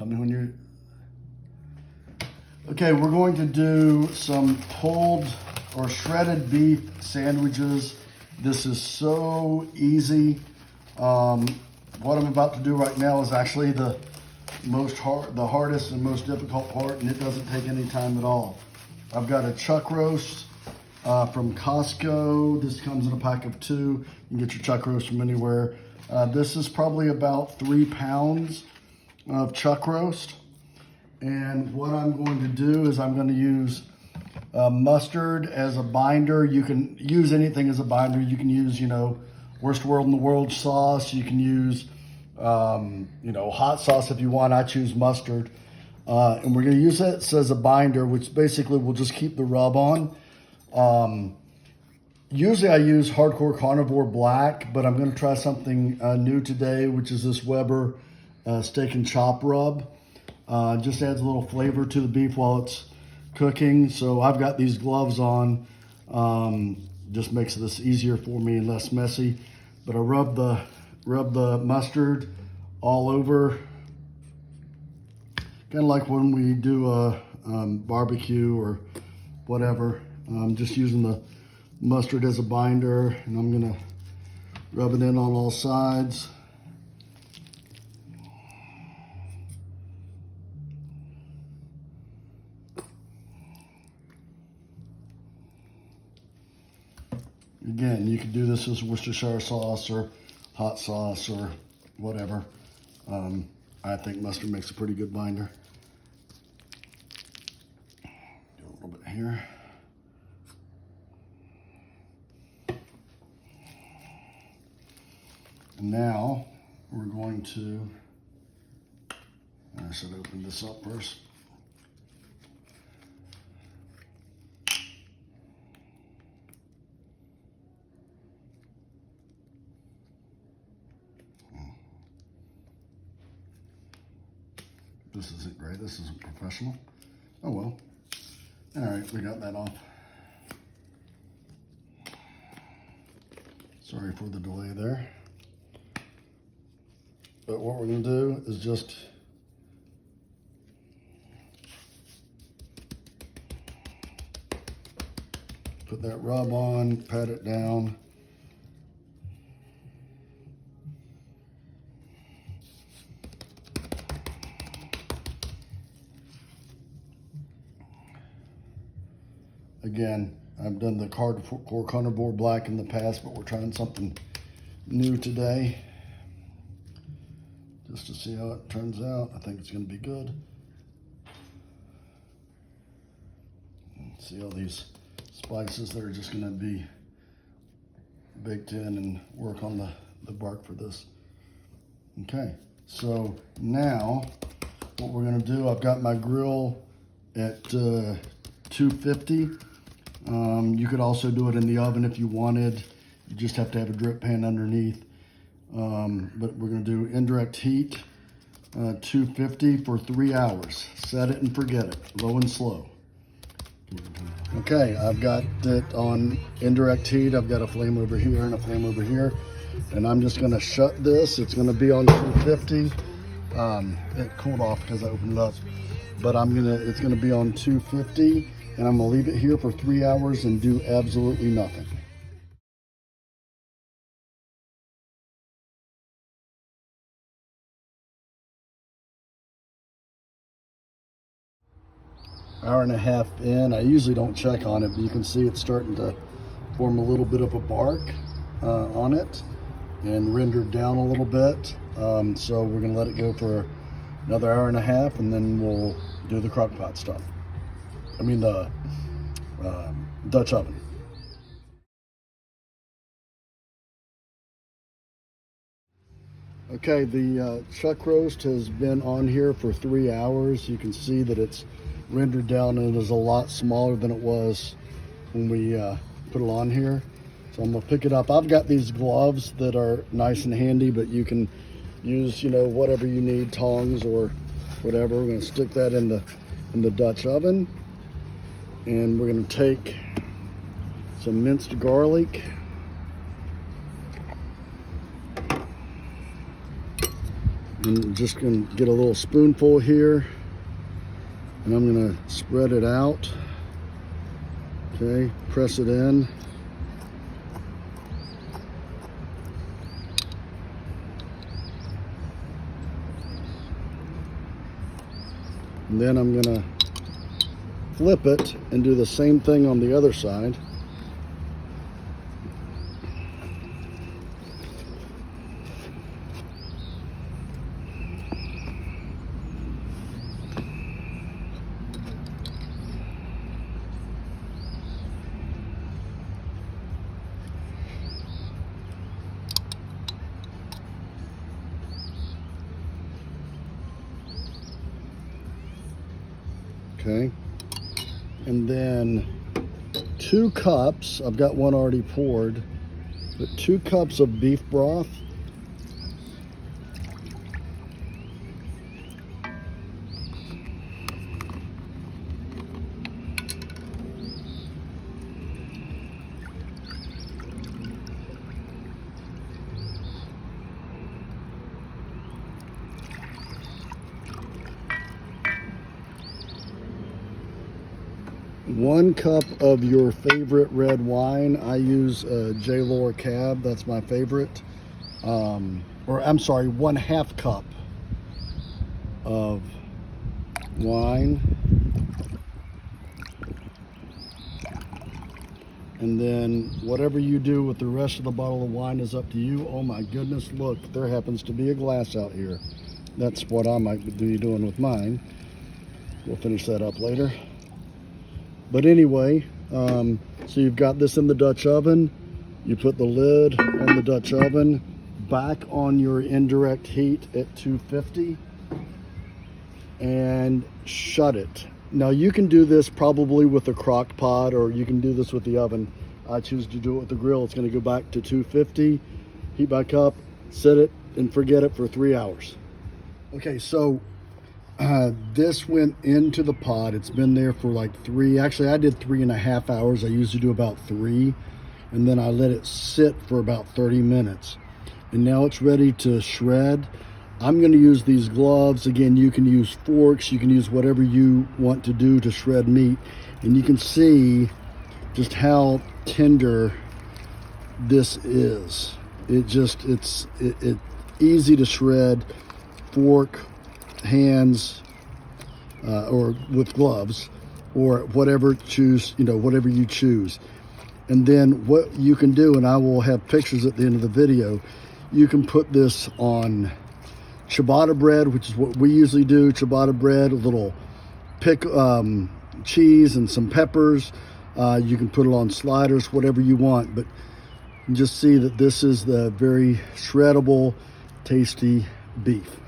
Tell me when you're... Okay, we're going to do some pulled or shredded beef sandwiches. This is so easy. What I'm about to do right now is actually the hardest and most difficult part, and it doesn't take any time at all. I've got a chuck roast from Costco. This comes in a pack of 2. You can get your chuck roast from anywhere. This is probably about 3 pounds of chuck roast. And what I'm going to do is I'm going to use mustard as a binder. You can use anything as a binder. You can use, worst world in the world sauce. You can use, hot sauce if you want. I choose mustard. And we're going to use it as a binder, which basically will just keep the rub on. Usually I use Hardcore Carnivore Black, but I'm going to try something new today, which is this Weber Steak and Chop Rub. Just adds a little flavor to the beef while it's cooking. So I've got these gloves on. Just makes this easier for me and less messy. But I rub the mustard all over, kind of like when we do a barbecue or whatever. I'm just using the mustard as a binder, and I'm gonna rub it in on all sides. Again, you could do this as Worcestershire sauce or hot sauce or whatever. I think mustard makes a pretty good binder. Do a little bit here. And now we're going to, I should open this up first. This isn't great. This isn't professional. Oh well. All right, we got that off. Sorry for the delay there. But what we're going to do is just put that rub on, pat it down. Again, I've done the Hardcore Carnivore Black in the past, but we're trying something new today. Just to see how it turns out. I think it's going to be good. See all these spices that are just going to be baked in and work on the bark for this. Okay, so now what we're going to do, I've got my grill at 250. You could also do it in the oven if you wanted. You just have to have a drip pan underneath. But we're going to do indirect heat, 250 for 3 hours. Set it and forget it, low and slow. Okay, I've got it on indirect heat. I've got a flame over here and a flame over here. And I'm just going to shut this. It's going to be on 250. It cooled off because I opened it up. But it's going to be on 250. And I'm going to leave it here for 3 hours and do absolutely nothing. Hour and a half in. I usually don't check on it, but you can see it's starting to form a little bit of a bark on it and rendered down a little bit. So we're going to let it go for another hour and a half, and then we'll do the crock pot stuff. I mean the Dutch oven. Okay, the chuck roast has been on here for 3 hours. You can see that it's rendered down and it is a lot smaller than it was when we put it on here. So I'm gonna pick it up. I've got these gloves that are nice and handy, but you can use, whatever you need, tongs or whatever. We're gonna stick that in the Dutch oven. And we're gonna take some minced garlic. I'm just going to get a little spoonful here, and I'm going to spread it out. Okay, press it in. And then I'm going to flip it and do the same thing on the other side. Okay, and then 2 cups, I've got one already poured, but 2 cups of beef broth. One cup of your favorite red wine. I use J. Lohr Cab. That's my favorite. Or I'm sorry, 1/2 cup of wine. And then whatever you do with the rest of the bottle of wine is up to you. Oh my goodness, look, there happens to be a glass out here. That's what I might be doing with mine. We'll finish that up later. But anyway, so you've got this in the Dutch oven. You put the lid on the Dutch oven, back on your indirect heat at 250, and shut it. Now you can do this probably with a crock pot, or you can do this with the oven. I choose to do it with the grill. It's going to go back to 250, heat back up, set it, and forget it for 3 hours. Okay, so this went into the pot. It's been there for like 3, actually I did 3.5 hours. I usually do about 3, and then I let it sit for about 30 minutes. And now it's ready to shred. I'm going to use these gloves. Again, you can use forks, you can use whatever you want to do to shred meat. And you can see just how tender this is. It's easy to shred. Fork, hands, or with gloves, or whatever whatever you choose. And then what you can do, and I will have pictures at the end of the video, you can put this on ciabatta bread, which is what we usually do. Ciabatta bread, a little cheese and some peppers. You can put it on sliders, whatever you want, but just see that this is the very shreddable, tasty beef.